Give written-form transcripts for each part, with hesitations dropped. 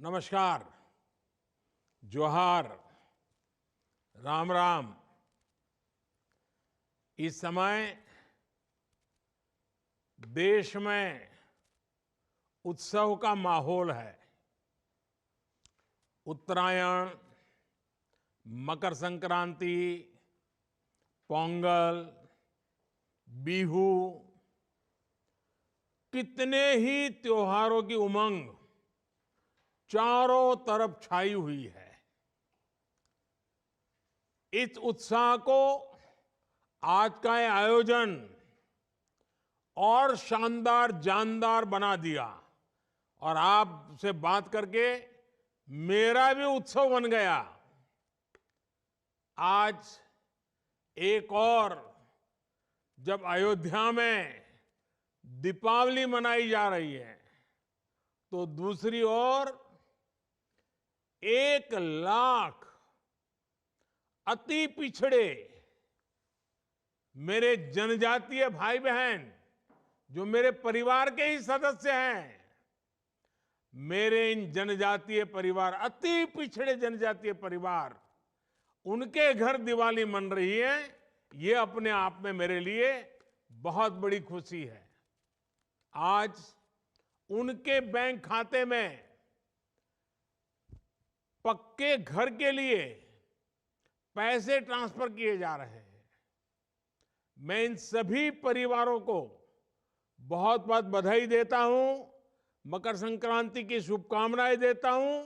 नमस्कार, जोहार, राम राम। इस समय देश में उत्सव का माहौल है। उत्तरायण, मकर संक्रांति, पोंगल, बिहू, कितने ही त्योहारों की उमंग चारों तरफ छाई हुई है। इस उत्साह को आज का ये आयोजन और शानदार जानदार बना दिया और आपसे बात करके मेरा भी उत्सव बन गया। आज एक और जब अयोध्या में दीपावली मनाई जा रही है, तो दूसरी ओर 1 लाख अति पिछड़े मेरे जनजातीय भाई बहन जो मेरे परिवार के ही सदस्य हैं, मेरे इन जनजातीय परिवार, अति पिछड़े जनजातीय परिवार, उनके घर दिवाली मन रही है। ये अपने आप में मेरे लिए बहुत बड़ी खुशी है। आज उनके बैंक खाते में पक्के घर के लिए पैसे ट्रांसफर किए जा रहे हैं। मैं इन सभी परिवारों को बहुत बहुत बधाई देता हूं, मकर संक्रांति की शुभकामनाएं देता हूं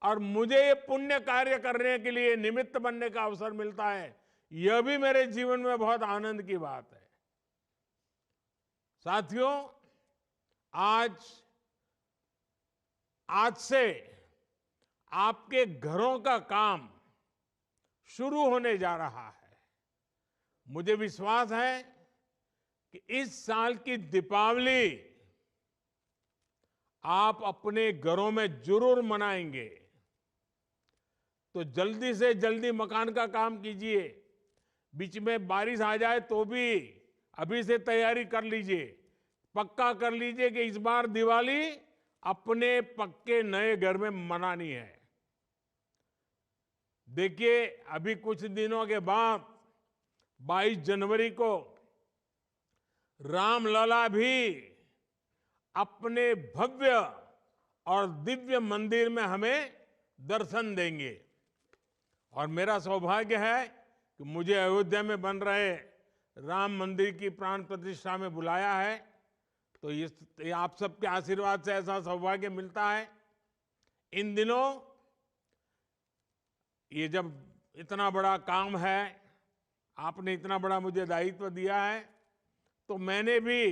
और मुझे ये पुण्य कार्य करने के लिए निमित्त बनने का अवसर मिलता है, यह भी मेरे जीवन में बहुत आनंद की बात है। साथियों, आज से आपके घरों का काम शुरू होने जा रहा है। मुझे विश्वास है कि इस साल की दीपावली आप अपने घरों में जरूर मनाएंगे। तो जल्दी से जल्दी मकान का काम कीजिए। बीच में बारिश आ जाए तो भी अभी से तैयारी कर लीजिए। पक्का कर लीजिए कि इस बार दिवाली अपने पक्के नए घर में मनानी है। देखिए, अभी कुछ दिनों के बाद 22 जनवरी को रामलला भी अपने भव्य और दिव्य मंदिर में हमें दर्शन देंगे। और मेरा सौभाग्य है कि मुझे अयोध्या में बन रहे राम मंदिर की प्राण प्रतिष्ठा में बुलाया है। तो ये आप सबके आशीर्वाद से ऐसा सौभाग्य मिलता है। इन दिनों ये जब इतना बड़ा काम है, आपने इतना बड़ा मुझे दायित्व दिया है, तो मैंने भी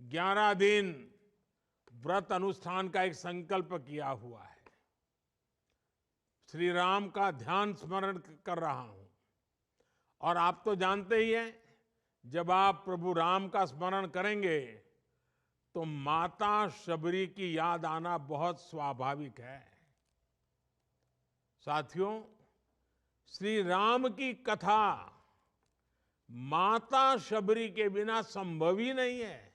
11 दिन व्रत अनुष्ठान का एक संकल्प किया हुआ है। श्री राम का ध्यान स्मरण कर रहा हूं। और आप तो जानते ही हैं, जब आप प्रभु राम का स्मरण करेंगे तो माता शबरी की याद आना बहुत स्वाभाविक है। साथियों, श्री राम की कथा माता शबरी के बिना संभव ही नहीं है।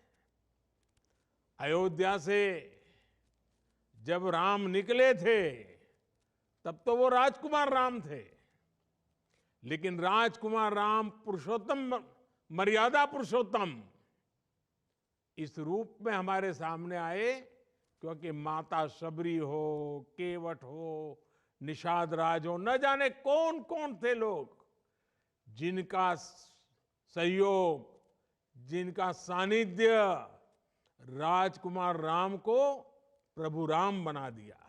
अयोध्या से जब राम निकले थे तब तो वो राजकुमार राम थे, लेकिन राजकुमार राम पुरुषोत्तम, मर्यादा पुरुषोत्तम इस रूप में हमारे सामने आए क्योंकि माता शबरी हो, केवट हो, निषाद राज हो, न जाने कौन कौन थे लोग जिनका सहयोग, जिनका सानिध्य राजकुमार राम को प्रभु राम बना दिया।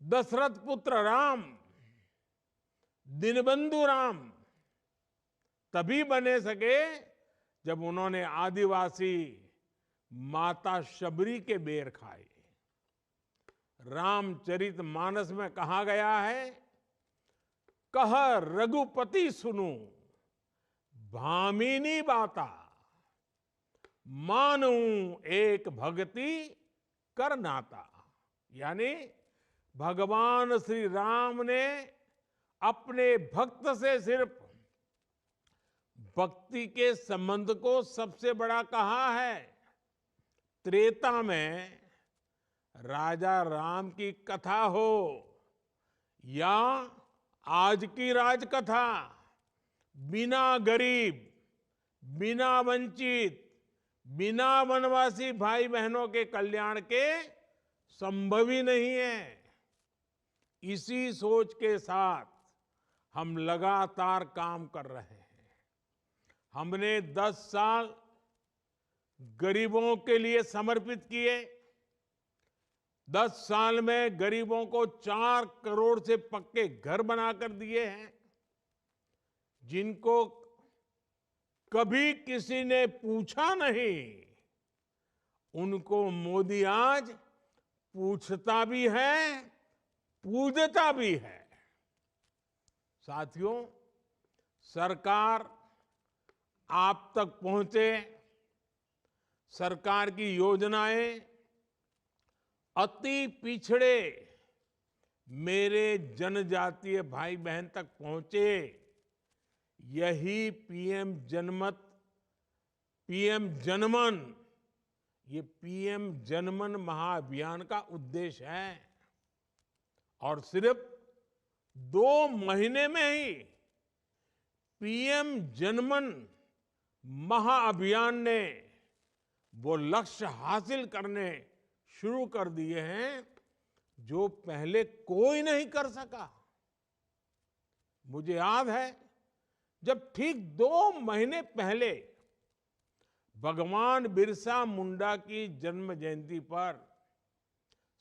दशरथ पुत्र राम, दीनबंधु राम तभी बने सके जब उन्होंने आदिवासी माता शबरी के बेर खाए। रामचरितमानस में कहा गया है, कह रघुपति सुनु भामिनी बाता, मानू एक भक्ति कर नाता। यानी भगवान श्री राम ने अपने भक्त से सिर्फ भक्ति के संबंध को सबसे बड़ा कहा है। त्रेता में राजा राम की कथा हो या आज की राजकथा, बिना गरीब, बिना वंचित, बिना वनवासी भाई बहनों के कल्याण के संभव ही नहीं है। इसी सोच के साथ हम लगातार काम कर रहे हैं। हमने 10 साल गरीबों के लिए समर्पित किए। 10 साल में गरीबों को 4 करोड़ से पक्के घर बनाकर दिए हैं, जिनको कभी किसी ने पूछा नहीं, उनको मोदी आज पूछता भी है, पूजता भी है। साथियों, सरकार आप तक पहुंचे, सरकार की योजनाएं अति पिछड़े मेरे जनजातीय भाई बहन तक पहुंचे, यही पीएम जनमन, ये पीएम जनमन महाअभियान का उद्देश्य है। और सिर्फ 2 महीने में ही पीएम जनमन महाअभियान ने वो लक्ष्य हासिल करने शुरू कर दिए हैं जो पहले कोई नहीं कर सका। मुझे याद है, जब ठीक 2 महीने पहले भगवान बिरसा मुंडा की जन्म जयंती पर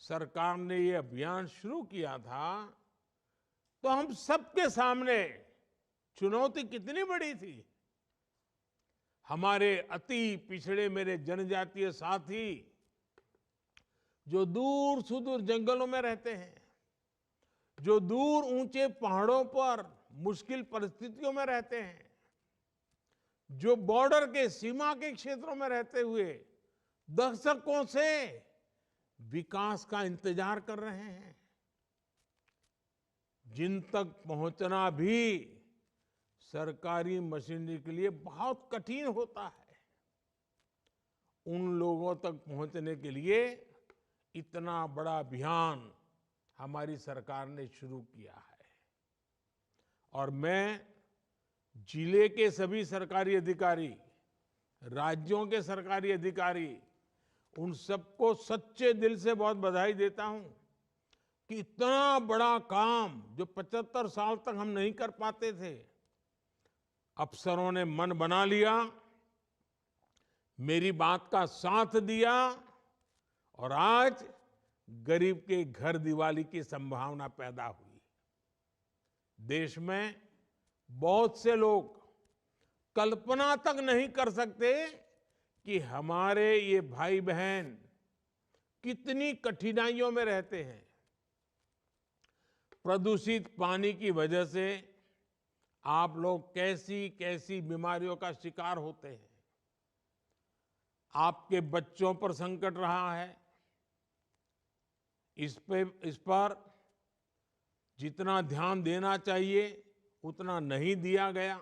सरकार ने ये अभियान शुरू किया था, तो हम सबके सामने चुनौती कितनी बड़ी थी। हमारे अति पिछड़े मेरे जनजातीय साथी जो दूर सुदूर जंगलों में रहते हैं, जो दूर ऊंचे पहाड़ों पर मुश्किल परिस्थितियों में रहते हैं, जो बॉर्डर के सीमा के क्षेत्रों में रहते हुए दशकों से विकास का इंतजार कर रहे हैं, जिन तक पहुंचना भी सरकारी मशीनरी के लिए बहुत कठिन होता है, उन लोगों तक पहुंचने के लिए इतना बड़ा अभियान हमारी सरकार ने शुरू किया है। और मैं जिले के सभी सरकारी अधिकारी, राज्यों के सरकारी अधिकारी, उन सबको सच्चे दिल से बहुत बधाई देता हूं कि इतना बड़ा काम जो 75 साल तक हम नहीं कर पाते थे, अफसरों ने मन बना लिया, मेरी बात का साथ दिया और आज गरीब के घर दिवाली की संभावना पैदा हुई। देश में बहुत से लोग कल्पना तक नहीं कर सकते कि हमारे ये भाई बहन कितनी कठिनाइयों में रहते हैं। प्रदूषित पानी की वजह से आप लोग कैसी कैसी बीमारियों का शिकार होते हैं। आपके बच्चों पर संकट रहा है, इस पर जितना ध्यान देना चाहिए उतना नहीं दिया गया।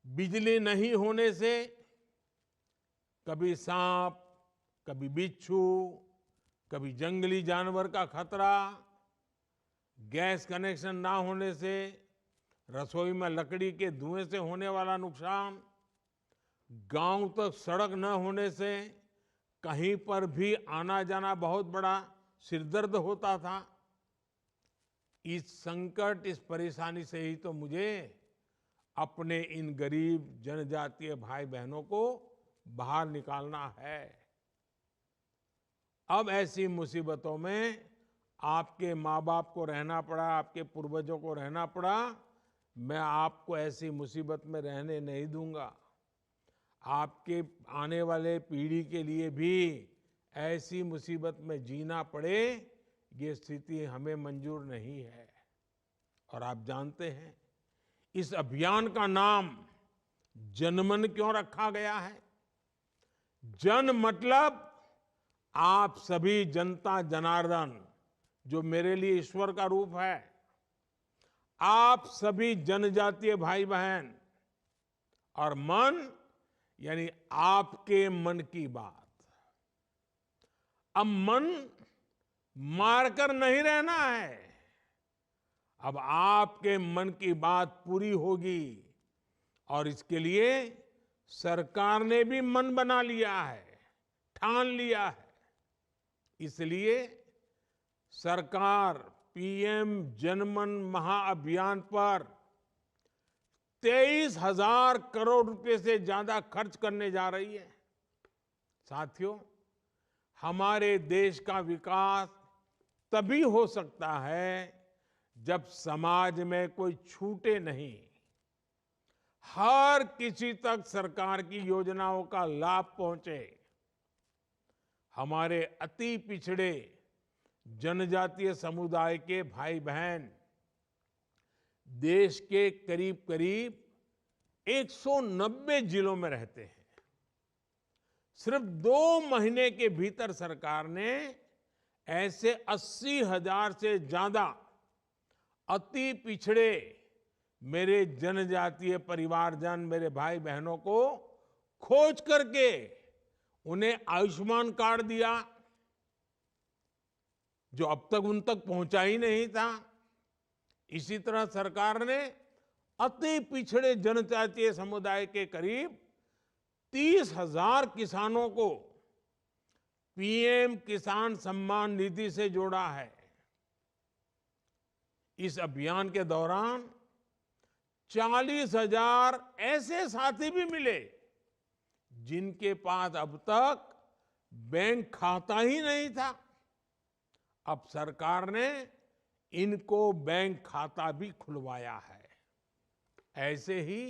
बिजली नहीं होने से कभी सांप, कभी बिच्छू, कभी जंगली जानवर का खतरा, गैस कनेक्शन ना होने से रसोई में लकड़ी के धुएं से होने वाला नुकसान, गांव तक सड़क न होने से कहीं पर भी आना जाना बहुत बड़ा सिरदर्द होता था। इस संकट, इस परेशानी से ही तो मुझे अपने इन गरीब जनजातीय भाई बहनों को बाहर निकालना है। अब ऐसी मुसीबतों में आपके माँ बाप को रहना पड़ा, आपके पूर्वजों को रहना पड़ा, मैं आपको ऐसी मुसीबत में रहने नहीं दूंगा। आपके आने वाले पीढ़ी के लिए भी ऐसी मुसीबत में जीना पड़े, ये स्थिति हमें मंजूर नहीं है। और आप जानते हैं इस अभियान का नाम जनमन क्यों रखा गया है? जन मतलब आप सभी जनता जनार्दन, जो मेरे लिए ईश्वर का रूप है, आप सभी जनजातीय भाई बहन, और मन यानी आपके मन की बात। अब मन मारकर नहीं रहना है। अब आपके मन की बात पूरी होगी और इसके लिए सरकार ने भी मन बना लिया है, ठान लिया है। इसलिए सरकार पीएम जनमन महाअभियान पर 23,000 करोड़ रुपए से ज्यादा खर्च करने जा रही है। साथियों, हमारे देश का विकास तभी हो सकता है जब समाज में कोई छूटे नहीं, हर किसी तक सरकार की योजनाओं का लाभ पहुंचे। हमारे अति पिछड़े जनजातीय समुदाय के भाई बहन देश के करीब करीब 190 जिलों में रहते हैं। सिर्फ 2 महीने के भीतर सरकार ने ऐसे 80,000 से ज्यादा अति पिछड़े मेरे जनजातीय परिवारजन, मेरे भाई बहनों को खोज करके उन्हें आयुष्मान कार्ड दिया, जो अब तक उन तक पहुंचा ही नहीं था। इसी तरह सरकार ने अति पिछड़े जनजातीय समुदाय के करीब 30,000 किसानों को पीएम किसान सम्मान निधि से जोड़ा है। इस अभियान के दौरान 40,000 ऐसे साथी भी मिले जिनके पास अब तक बैंक खाता ही नहीं था। अब सरकार ने इनको बैंक खाता भी खुलवाया है। ऐसे ही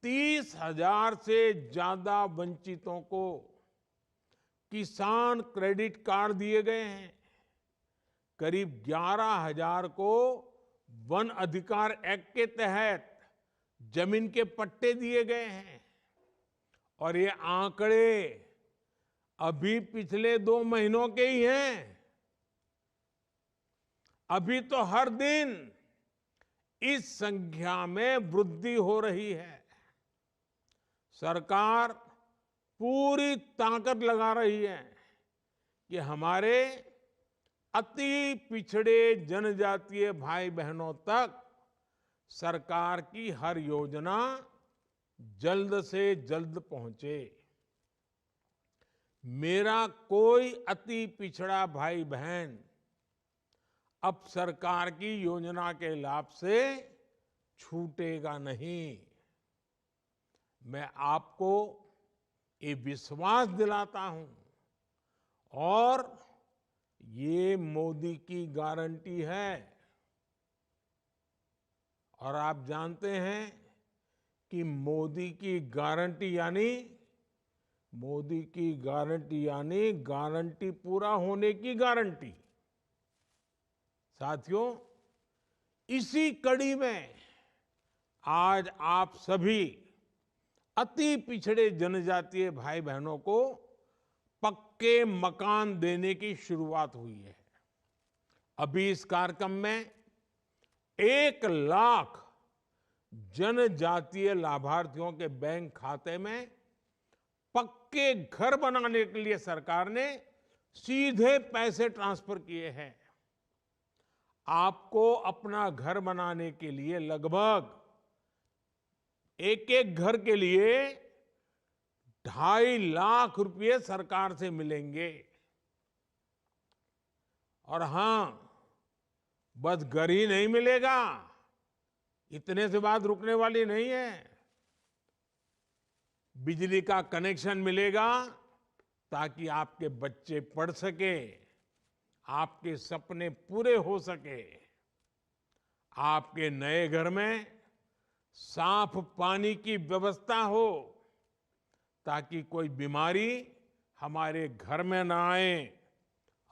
30,000 से ज्यादा वंचितों को किसान क्रेडिट कार्ड दिए गए हैं। करीब 11,000 को वन अधिकार एक्ट के तहत जमीन के पट्टे दिए गए हैं। और ये आंकड़े अभी पिछले 2 महीनों के ही हैं। अभी तो हर दिन इस संख्या में वृद्धि हो रही है। सरकार पूरी ताकत लगा रही है कि हमारे अति पिछड़े जनजातीय भाई बहनों तक सरकार की हर योजना जल्द से जल्द पहुंचे। मेरा कोई अति पिछड़ा भाई बहन अब सरकार की योजना के लाभ से छूटेगा नहीं। मैं आपको ये विश्वास दिलाता हूं और ये मोदी की गारंटी है। और आप जानते हैं कि मोदी की गारंटी यानी गारंटी पूरा होने की गारंटी। साथियों, इसी कड़ी में आज आप सभी अति पिछड़े जनजातीय भाई बहनों को पक्के मकान देने की शुरुआत हुई है। अभी इस कार्यक्रम में 1 लाख जनजातीय लाभार्थियों के बैंक खाते में पक्के घर बनाने के लिए सरकार ने सीधे पैसे ट्रांसफर किए हैं। आपको अपना घर बनाने के लिए लगभग एक घर के लिए 2.5 लाख रुपए सरकार से मिलेंगे। और हां, बस घर ही नहीं मिलेगा, इतने से बात रुकने वाली नहीं है। बिजली का कनेक्शन मिलेगा ताकि आपके बच्चे पढ़ सके, आपके सपने पूरे हो सके। आपके नए घर में साफ पानी की व्यवस्था हो ताकि कोई बीमारी हमारे घर में ना आए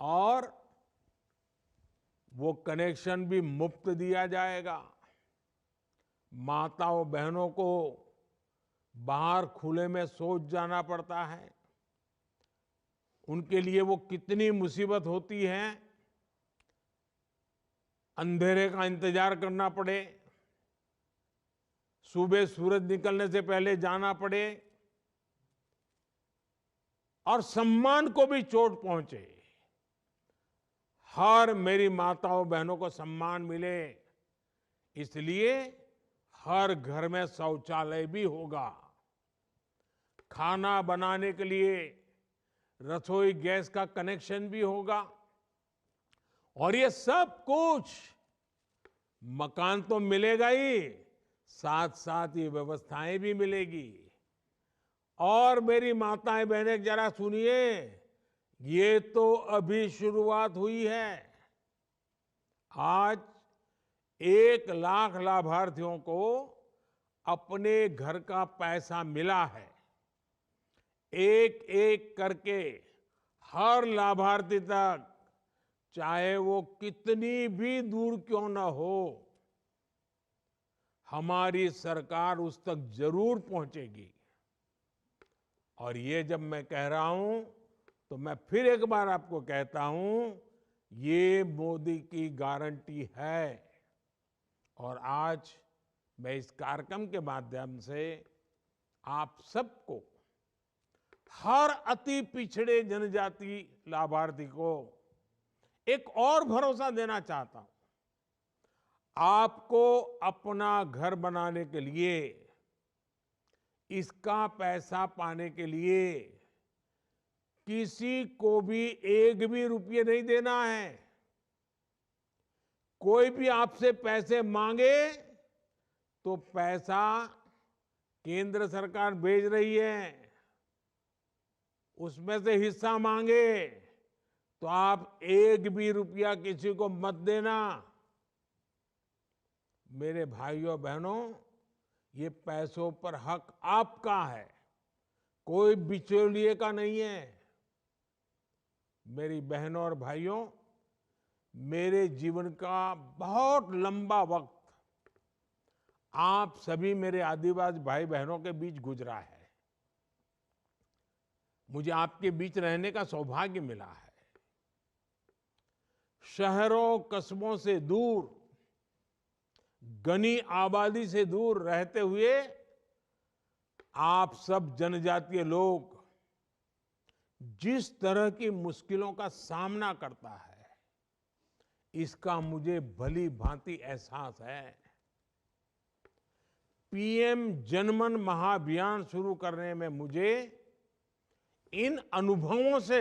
और वो कनेक्शन भी मुफ्त दिया जाएगा। माताओं बहनों को बाहर खुले में शौच जाना पड़ता है, उनके लिए वो कितनी मुसीबत होती है। अंधेरे का इंतजार करना पड़े, सुबह सूरज निकलने से पहले जाना पड़े, और सम्मान को भी चोट पहुंचे। हर मेरी माताओं बहनों को सम्मान मिले, इसलिए हर घर में शौचालय भी होगा। खाना बनाने के लिए रसोई गैस का कनेक्शन भी होगा। और ये सब कुछ मकान तो मिलेगा ही, साथ साथ ये व्यवस्थाएं भी मिलेगी। और मेरी माताएं बहनें जरा सुनिए, ये तो अभी शुरुआत हुई है। आज 1 लाख लाभार्थियों को अपने घर का पैसा मिला है। एक एक करके हर लाभार्थी तक, चाहे वो कितनी भी दूर क्यों न हो, हमारी सरकार उस तक जरूर पहुंचेगी। और ये जब मैं कह रहा हूं तो मैं फिर एक बार आपको कहता हूं, ये मोदी की गारंटी है। और आज मैं इस कार्यक्रम के माध्यम से आप सबको, हर अति पिछड़े जनजाति लाभार्थी को एक और भरोसा देना चाहता हूं। आपको अपना घर बनाने के लिए, इसका पैसा पाने के लिए किसी को भी एक भी रुपये नहीं देना है। कोई भी आपसे पैसे मांगे तो पैसा केंद्र सरकार भेज रही है, उसमें से हिस्सा मांगे तो आप एक भी रुपया किसी को मत देना। मेरे भाइयों बहनों, ये पैसों पर हक आपका है, कोई बिचौलिए का नहीं है। मेरी बहनों और भाइयों, मेरे जीवन का बहुत लंबा वक्त आप सभी मेरे आदिवासी भाई बहनों के बीच गुजरा है। मुझे आपके बीच रहने का सौभाग्य मिला है। शहरों कस्बों से दूर, घनी आबादी से दूर रहते हुए आप सब जनजातीय लोग जिस तरह की मुश्किलों का सामना करता है, इसका मुझे भली भांति एहसास है। पीएम जनमन महाअभियान शुरू करने में मुझे इन अनुभवों से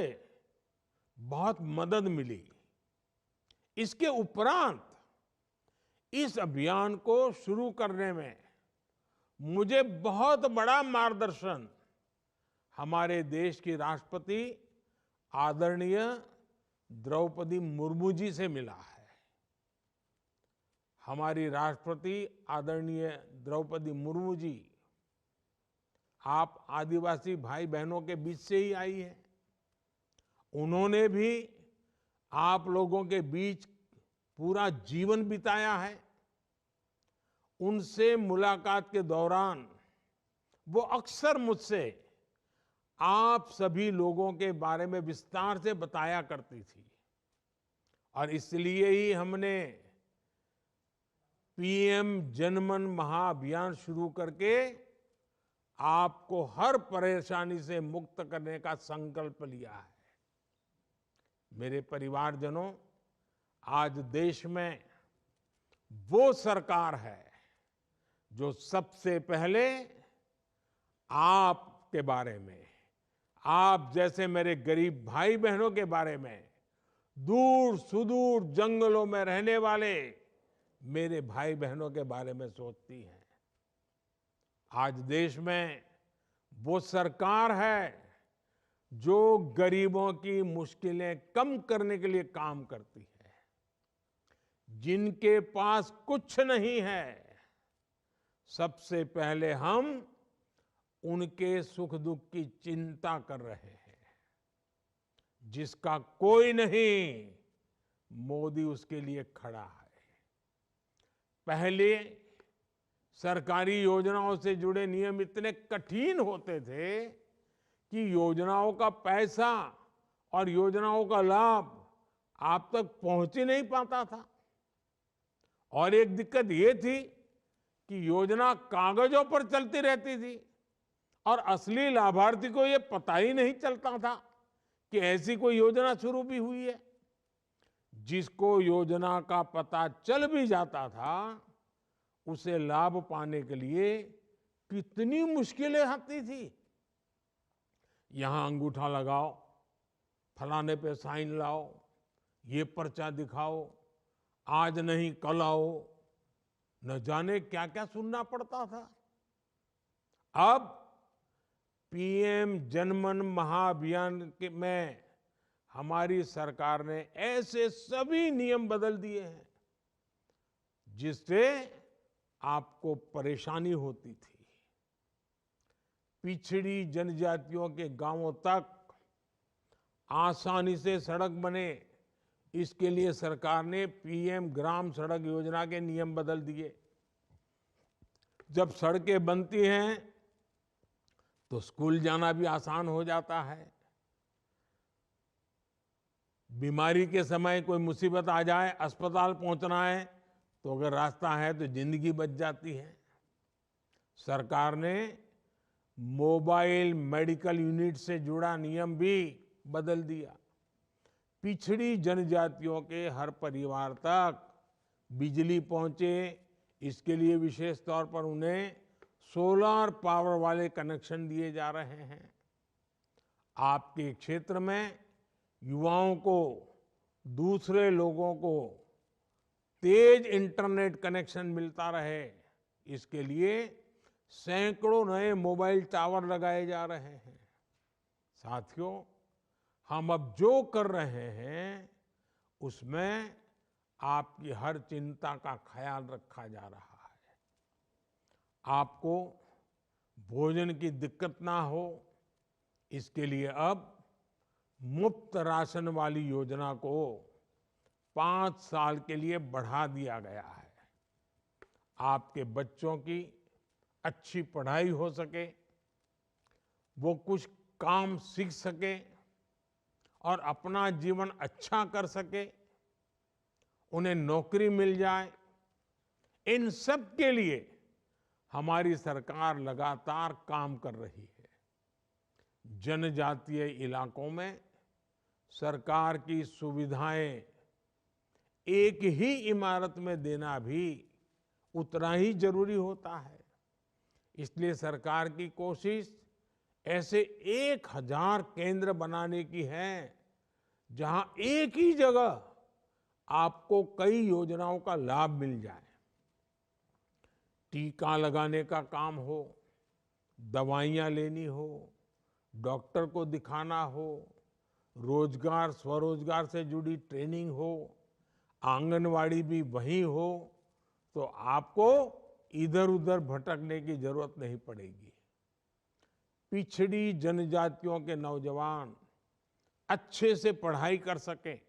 बहुत मदद मिली। इसके उपरांत इस अभियान को शुरू करने में मुझे बहुत बड़ा मार्गदर्शन हमारे देश की राष्ट्रपति आदरणीय द्रौपदी मुर्मू जी से मिला है। हमारी राष्ट्रपति आदरणीय द्रौपदी मुर्मू जी, आप आदिवासी भाई बहनों के बीच से ही आई है। उन्होंने भी आप लोगों के बीच पूरा जीवन बिताया है। उनसे मुलाकात के दौरान वो अक्सर मुझसे आप सभी लोगों के बारे में विस्तार से बताया करती थी। और इसलिए ही हमने पीएम जनमन महाअभियान शुरू करके आपको हर परेशानी से मुक्त करने का संकल्प लिया है। मेरे परिवारजनों, आज देश में वो सरकार है जो सबसे पहले आपके बारे में, आप जैसे मेरे गरीब भाई बहनों के बारे में, दूर सुदूर जंगलों में रहने वाले मेरे भाई बहनों के बारे में सोचती है। आज देश में वो सरकार है जो गरीबों की मुश्किलें कम करने के लिए काम करती है। जिनके पास कुछ नहीं है, सबसे पहले हम उनके सुख दुख की चिंता कर रहे हैं। जिसका कोई नहीं, मोदी उसके लिए खड़ा है। पहले सरकारी योजनाओं से जुड़े नियम इतने कठिन होते थे कि योजनाओं का पैसा और योजनाओं का लाभ आप तक पहुंच ही नहीं पाता था। और एक दिक्कत ये थी कि योजना कागजों पर चलती रहती थी और असली लाभार्थी को ये पता ही नहीं चलता था कि ऐसी कोई योजना शुरू भी हुई है। जिसको योजना का पता चल भी जाता था, उसे लाभ पाने के लिए कितनी मुश्किलें आती थी। यहां अंगूठा लगाओ, फलाने पे साइन लाओ, ये पर्चा दिखाओ, आज नहीं कल आओ, न जाने क्या क्या सुनना पड़ता था। अब पीएम जनमन महाअभियान में हमारी सरकार ने ऐसे सभी नियम बदल दिए हैं जिससे आपको परेशानी होती थी। पिछड़ी जनजातियों के गांवों तक आसानी से सड़क बने, इसके लिए सरकार ने पीएम ग्राम सड़क योजना के नियम बदल दिए। जब सड़कें बनती हैं तो स्कूल जाना भी आसान हो जाता है। बीमारी के समय कोई मुसीबत आ जाए, अस्पताल पहुंचना है, तो अगर रास्ता है तो जिंदगी बच जाती है। सरकार ने मोबाइल मेडिकल यूनिट से जुड़ा नियम भी बदल दिया। पिछड़ी जनजातियों के हर परिवार तक बिजली पहुंचे, इसके लिए विशेष तौर पर उन्हें सोलर पावर वाले कनेक्शन दिए जा रहे हैं। आपके क्षेत्र में युवाओं को, दूसरे लोगों को तेज इंटरनेट कनेक्शन मिलता रहे, इसके लिए सैकड़ों नए मोबाइल टावर लगाए जा रहे हैं। साथियों, हम अब जो कर रहे हैं उसमें आपकी हर चिंता का ख्याल रखा जा रहा है। आपको भोजन की दिक्कत ना हो, इसके लिए अब मुफ्त राशन वाली योजना को 5 साल के लिए बढ़ा दिया गया है। आपके बच्चों की अच्छी पढ़ाई हो सके, वो कुछ काम सीख सके और अपना जीवन अच्छा कर सके, उन्हें नौकरी मिल जाए, इन सब के लिए हमारी सरकार लगातार काम कर रही है। जनजातीय इलाकों में सरकार की सुविधाएं एक ही इमारत में देना भी उतना ही जरूरी होता है। इसलिए सरकार की कोशिश ऐसे 1000 केंद्र बनाने की है जहां एक ही जगह आपको कई योजनाओं का लाभ मिल जाए। टीका लगाने का काम हो, दवाइयां लेनी हो, डॉक्टर को दिखाना हो, रोजगार स्वरोजगार से जुड़ी ट्रेनिंग हो, आंगनवाड़ी भी वहीं हो, तो आपको इधर उधर भटकने की जरूरत नहीं पड़ेगी। पिछड़ी जनजातियों के नौजवान अच्छे से पढ़ाई कर सकें,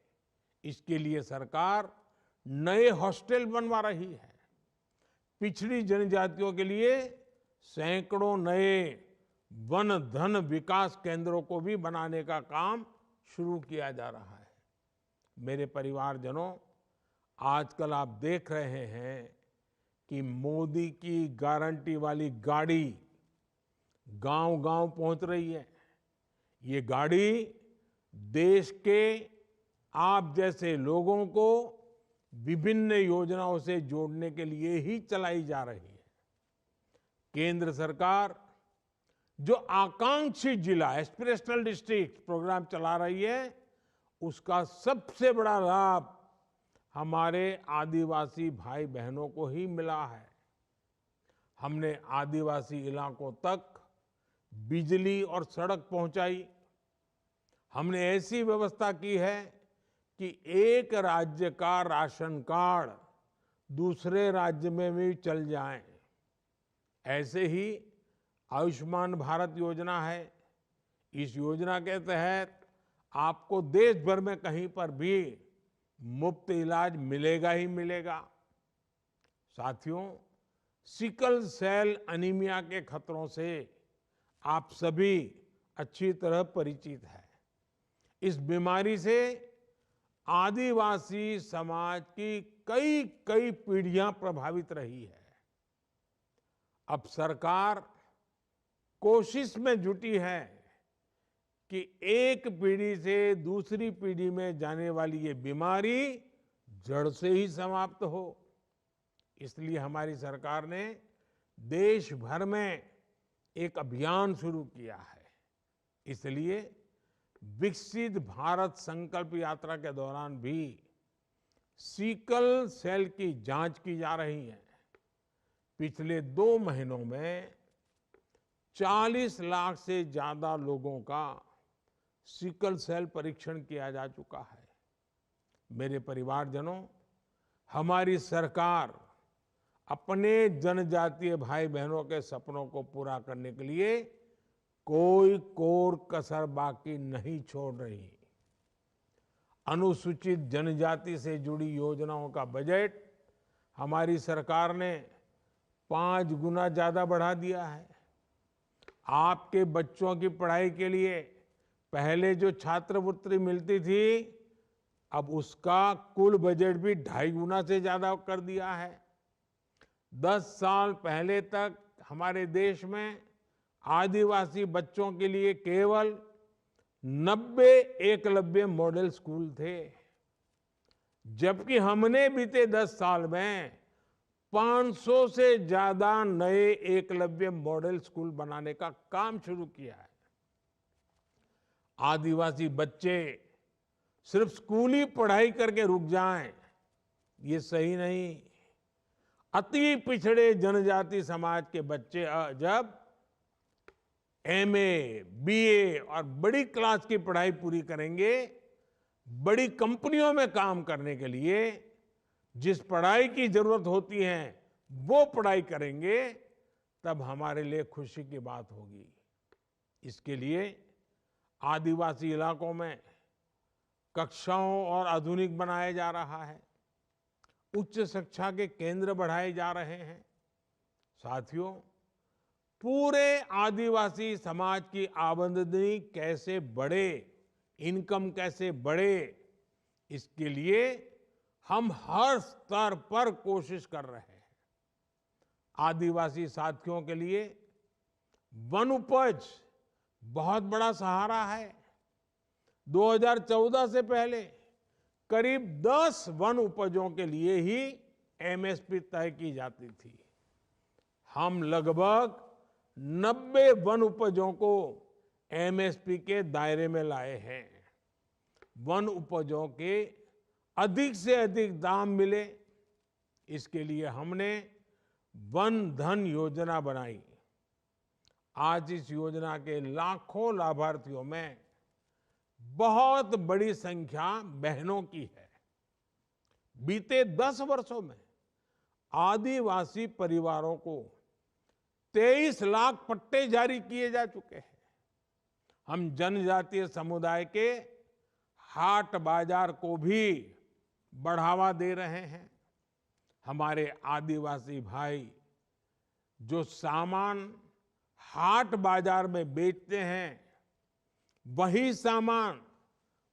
इसके लिए सरकार नए हॉस्टल बनवा रही है। पिछड़ी जनजातियों के लिए सैकड़ों नए वन धन विकास केंद्रों को भी बनाने का काम शुरू किया जा रहा है। मेरे परिवारजनों, आजकल आप देख रहे हैं कि मोदी की गारंटी वाली गाड़ी गांव-गांव पहुंच रही है। ये गाड़ी देश के आप जैसे लोगों को विभिन्न योजनाओं से जोड़ने के लिए ही चलाई जा रही है। केंद्र सरकार जो आकांक्षी जिला एस्पिरेशनल डिस्ट्रिक्ट प्रोग्राम चला रही है, उसका सबसे बड़ा लाभ हमारे आदिवासी भाई बहनों को ही मिला है। हमने आदिवासी इलाकों तक बिजली और सड़क पहुंचाई। हमने ऐसी व्यवस्था की है कि एक राज्य का राशन कार्ड दूसरे राज्य में भी चल जाए। ऐसे ही आयुष्मान भारत योजना है। इस योजना के तहत आपको देश भर में कहीं पर भी मुफ्त इलाज मिलेगा ही मिलेगा। साथियों, सिकल सेल एनीमिया के खतरों से आप सभी अच्छी तरह परिचित हैं। इस बीमारी से आदिवासी समाज की कई कई पीढ़ियां प्रभावित रही है। अब सरकार कोशिश में जुटी है कि एक पीढ़ी से दूसरी पीढ़ी में जाने वाली ये बीमारी जड़ से ही समाप्त हो। इसलिए हमारी सरकार ने देश भर में एक अभियान शुरू किया है। इसलिए विकसित भारत संकल्प यात्रा के दौरान भी सिकल सेल की जांच की जा रही है। पिछले 2 महीनों में 40 लाख से ज्यादा लोगों का सिकल सेल परीक्षण किया जा चुका है। मेरे परिवारजनों, हमारी सरकार अपने जनजातीय भाई बहनों के सपनों को पूरा करने के लिए कोई कोर कसर बाकी नहीं छोड़ रही। अनुसूचित जनजाति से जुड़ी योजनाओं का बजट हमारी सरकार ने 5 गुना ज्यादा बढ़ा दिया है। आपके बच्चों की पढ़ाई के लिए पहले जो छात्रवृत्ति मिलती थी, अब उसका कुल बजट भी 2.5 गुना से ज्यादा कर दिया है। 10 साल पहले तक हमारे देश में आदिवासी बच्चों के लिए केवल 90 एकलव्य मॉडल स्कूल थे, जबकि हमने बीते 10 साल में 500 से ज्यादा नए एकलव्य मॉडल स्कूल बनाने का काम शुरू किया है। आदिवासी बच्चे सिर्फ स्कूली पढ़ाई करके रुक जाएं, ये सही नहीं। अति पिछड़े जनजाति समाज के बच्चे जब एमए, बीए और बड़ी क्लास की पढ़ाई पूरी करेंगे, बड़ी कंपनियों में काम करने के लिए जिस पढ़ाई की जरूरत होती है वो पढ़ाई करेंगे, तब हमारे लिए खुशी की बात होगी। इसके लिए आदिवासी इलाकों में कक्षाओं और आधुनिक बनाया जा रहा है। उच्च शिक्षा के केंद्र बढ़ाए जा रहे हैं। साथियों, पूरे आदिवासी समाज की आमदनी कैसे बढ़े, इनकम कैसे बढ़े, इसके लिए हम हर स्तर पर कोशिश कर रहे हैं। आदिवासी साथियों के लिए वन उपज बहुत बड़ा सहारा है। 2014 से पहले करीब 10 वन उपजों के लिए ही एमएसपी तय की जाती थी। हम लगभग 90 वन उपजों को एमएसपी के दायरे में लाए हैं। वन उपजों के अधिक से अधिक दाम मिले, इसके लिए हमने वन धन योजना बनाई। आज इस योजना के लाखों लाभार्थियों में बहुत बड़ी संख्या बहनों की है। बीते 10 वर्षों में आदिवासी परिवारों को 23 लाख पट्टे जारी किए जा चुके हैं। हम जनजातीय समुदाय के हाट बाजार को भी बढ़ावा दे रहे हैं। हमारे आदिवासी भाई जो सामान हाट बाजार में बेचते हैं, वही सामान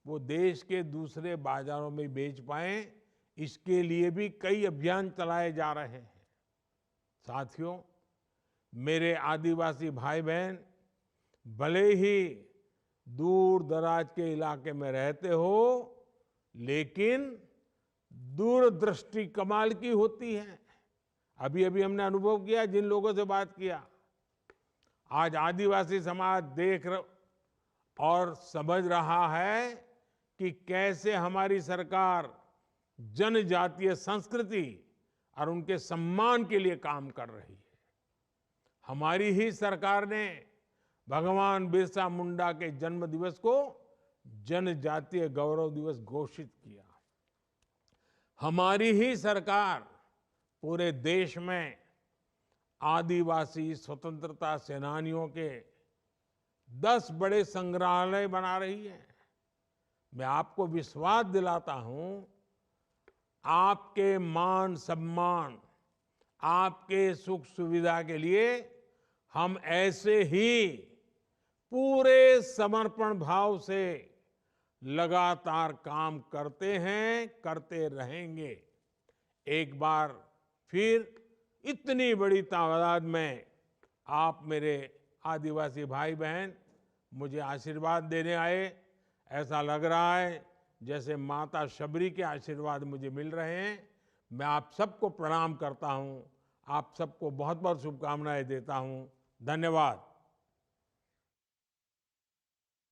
वो देश के दूसरे बाजारों में बेच पाएं, इसके लिए भी कई अभियान चलाए जा रहे हैं। साथियों, मेरे आदिवासी भाई बहन भले ही दूर दराज के इलाके में रहते हो, लेकिन दूरदृष्टि कमाल की होती है। अभी अभी हमने अनुभव किया, जिन लोगों से बात किया, आज आदिवासी समाज देख और समझ रहा है कि कैसे हमारी सरकार जनजातीय संस्कृति और उनके सम्मान के लिए काम कर रही है। हमारी ही सरकार ने भगवान बिरसा मुंडा के जन्म दिवस को जनजातीय गौरव दिवस घोषित किया। हमारी ही सरकार पूरे देश में आदिवासी स्वतंत्रता सेनानियों के 10 बड़े संग्रहालय बना रही है। मैं आपको विश्वास दिलाता हूं, आपके मान सम्मान, आपके सुख सुविधा के लिए हम ऐसे ही पूरे समर्पण भाव से लगातार काम करते हैं, करते रहेंगे। एक बार फिर इतनी बड़ी तादाद में आप मेरे आदिवासी भाई बहन मुझे आशीर्वाद देने आए। ऐसा लग रहा है जैसे माता शबरी के आशीर्वाद मुझे मिल रहे हैं। मैं आप सबको प्रणाम करता हूं, आप सबको बहुत बहुत शुभकामनाएं देता हूं। धन्यवाद।